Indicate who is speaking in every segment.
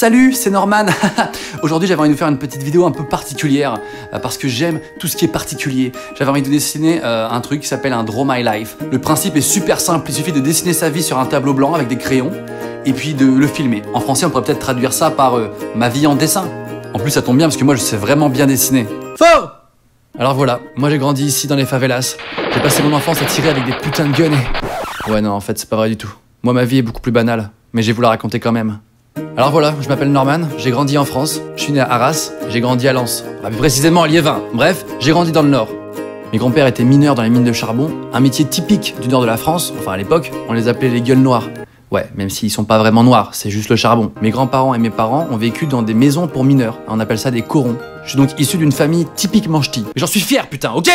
Speaker 1: Salut, c'est Norman. Aujourd'hui j'avais envie de vous faire une petite vidéo un peu particulière parce que j'aime tout ce qui est particulier. J'avais envie de dessiner un truc qui s'appelle un Draw My Life. Le principe est super simple, il suffit de dessiner sa vie sur un tableau blanc avec des crayons et puis de le filmer. En français on pourrait peut-être traduire ça par ma vie en dessin. En plus ça tombe bien parce que moi je sais vraiment bien dessiner. Faux! Alors voilà, moi j'ai grandi ici dans les favelas. J'ai passé mon enfance à tirer avec des putains de guns et... Ouais non en fait c'est pas vrai du tout. Moi ma vie est beaucoup plus banale, mais je vais vous la raconter quand même. Alors voilà, je m'appelle Norman, j'ai grandi en France, je suis né à Arras, j'ai grandi à Lens, plus précisément à Liévin. Bref, j'ai grandi dans le Nord. Mes grands-pères étaient mineurs dans les mines de charbon, un métier typique du nord de la France, enfin à l'époque, on les appelait les gueules noires. Ouais, même s'ils sont pas vraiment noirs, c'est juste le charbon. Mes grands-parents et mes parents ont vécu dans des maisons pour mineurs, on appelle ça des corons. Je suis donc issu d'une famille typiquement ch'ti. J'en suis fier putain, ok?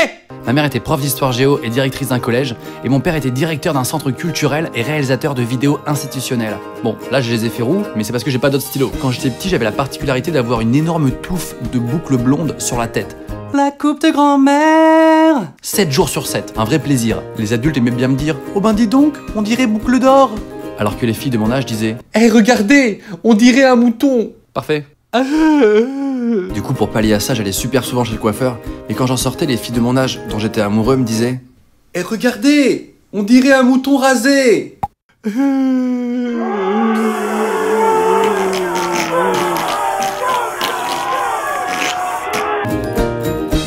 Speaker 1: Ma mère était prof d'histoire géo et directrice d'un collège, et mon père était directeur d'un centre culturel et réalisateur de vidéos institutionnelles. Bon, là je les ai fait roux, mais c'est parce que j'ai pas d'autres stylos. Quand j'étais petit, j'avais la particularité d'avoir une énorme touffe de boucles blondes sur la tête. La coupe de grand-mère 7 jours sur 7, un vrai plaisir. Les adultes aimaient bien me dire « Oh ben dis donc, on dirait boucle d'or !» Alors que les filles de mon âge disaient « Eh regardez, on dirait un mouton !» Parfait. Du coup, pour pallier à ça, j'allais super souvent chez le coiffeur, et quand j'en sortais, les filles de mon âge, dont j'étais amoureux, me disaient « Eh regardez, on dirait un mouton rasé !»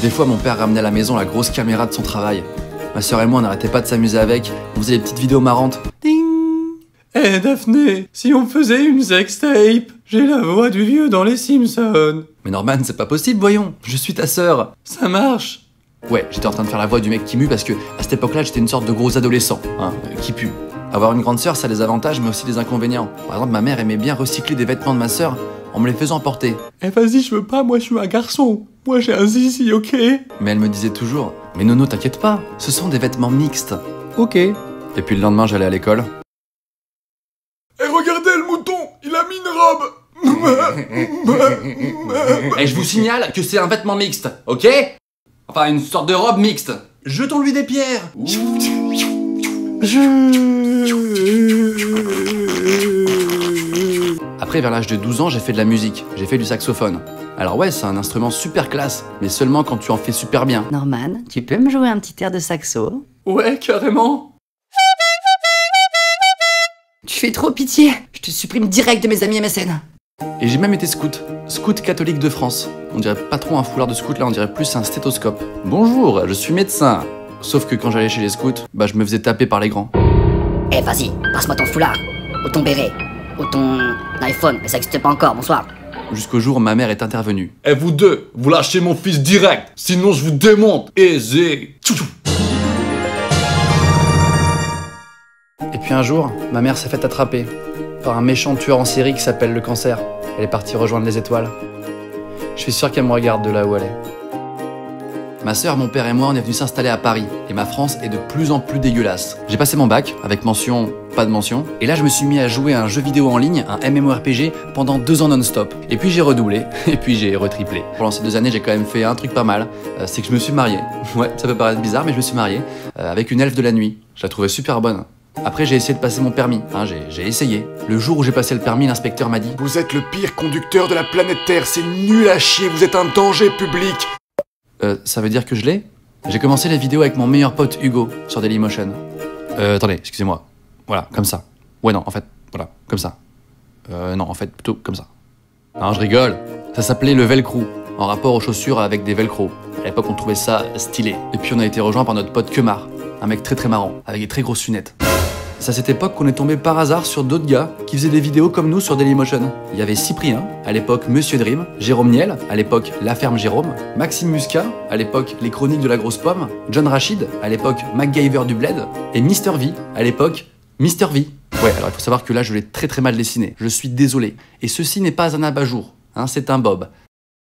Speaker 1: Des fois, mon père ramenait à la maison la grosse caméra de son travail. Ma sœur et moi, on n'arrêtait pas de s'amuser avec, on faisait des petites vidéos marrantes. Ding! Eh Daphné, si on faisait une sextape, j'ai la voix du vieux dans les Simpsons. Mais Norman, c'est pas possible, voyons, je suis ta sœur. Ça marche. Ouais, j'étais en train de faire la voix du mec qui mue parce que à cette époque-là, j'étais une sorte de gros adolescent, qui pue. Avoir une grande sœur, ça a des avantages, mais aussi des inconvénients. Par exemple, ma mère aimait bien recycler des vêtements de ma sœur en me les faisant porter. Eh vas-y, je veux pas, moi je suis un garçon. Moi j'ai un zizi, ok? Mais elle me disait toujours, mais Nono, t'inquiète pas, ce sont des vêtements mixtes. Ok. Et puis le lendemain, j'allais à l'école.
Speaker 2: Eh regardez le mouton, il a mis une robe.
Speaker 1: Et je vous signale que c'est un vêtement mixte, ok? Enfin, une sorte de robe mixte. Jetons-lui des pierres. Après, vers l'âge de 12 ans, j'ai fait de la musique. J'ai fait du saxophone. Alors ouais, c'est un instrument super classe, mais seulement quand tu en fais super bien.
Speaker 3: Norman, tu peux me jouer un petit air de saxo?
Speaker 1: Ouais, carrément.
Speaker 3: Tu fais trop pitié, je te supprime direct de mes amis MSN.
Speaker 1: Et j'ai même été scout catholique de France. On dirait pas trop un foulard de scout, là on dirait plus un stéthoscope. Bonjour, je suis médecin. Sauf que quand j'allais chez les scouts, bah je me faisais taper par les grands.
Speaker 4: Eh vas-y, passe-moi ton foulard, ou ton béret, ou ton iPhone, mais ça existe pas encore, bonsoir.
Speaker 1: Jusqu'au jour où ma mère est intervenue.
Speaker 2: Eh vous deux, vous lâchez mon fils direct, sinon je vous démonte. Aisé.
Speaker 1: Et puis un jour, ma mère s'est fait attraper par un méchant tueur en série qui s'appelle le cancer. Elle est partie rejoindre les étoiles. Je suis sûr qu'elle me regarde de là où elle est. Ma sœur, mon père et moi, on est venus s'installer à Paris. Et ma France est de plus en plus dégueulasse. J'ai passé mon bac, avec mention, pas de mention. Et là, je me suis mis à jouer à un jeu vidéo en ligne, un MMORPG, pendant 2 ans non-stop. Et puis j'ai redoublé, et puis j'ai retriplé. Pendant ces 2 années, j'ai quand même fait un truc pas mal. C'est que je me suis marié. Ouais, ça peut paraître bizarre, mais je me suis marié. Avec une elfe de la nuit. Je la trouvais super bonne. Après, j'ai essayé de passer mon permis. J'ai essayé. Le jour où j'ai passé le permis, l'inspecteur m'a dit «
Speaker 2: Vous êtes le pire conducteur de la planète Terre, c'est nul à chier, vous êtes un danger public. »
Speaker 1: Ça veut dire que je l'ai? J'ai commencé les vidéos avec mon meilleur pote Hugo sur Dailymotion. Attendez, excusez-moi. Voilà, comme ça. Ouais, non, en fait, voilà, comme ça. Non, en fait, plutôt comme ça. Non, je rigole. Ça s'appelait le velcro, en rapport aux chaussures avec des velcro. À l'époque, on trouvait ça stylé. Et puis, on a été rejoint par notre pote Kemar, un mec très marrant, avec des très grosses lunettes. C'est à cette époque qu'on est tombé par hasard sur d'autres gars qui faisaient des vidéos comme nous sur Dailymotion. Il y avait Cyprien, à l'époque Monsieur Dream, Jérôme Niel, à l'époque La Ferme Jérôme, Maxime Muscat, à l'époque Les Chroniques de la Grosse Pomme, John Rachid, à l'époque MacGyver du Bled, et Mr V, à l'époque Mr V. Ouais, alors il faut savoir que là je l'ai très mal dessiné, je suis désolé. Et ceci n'est pas un abat-jour, c'est un bob.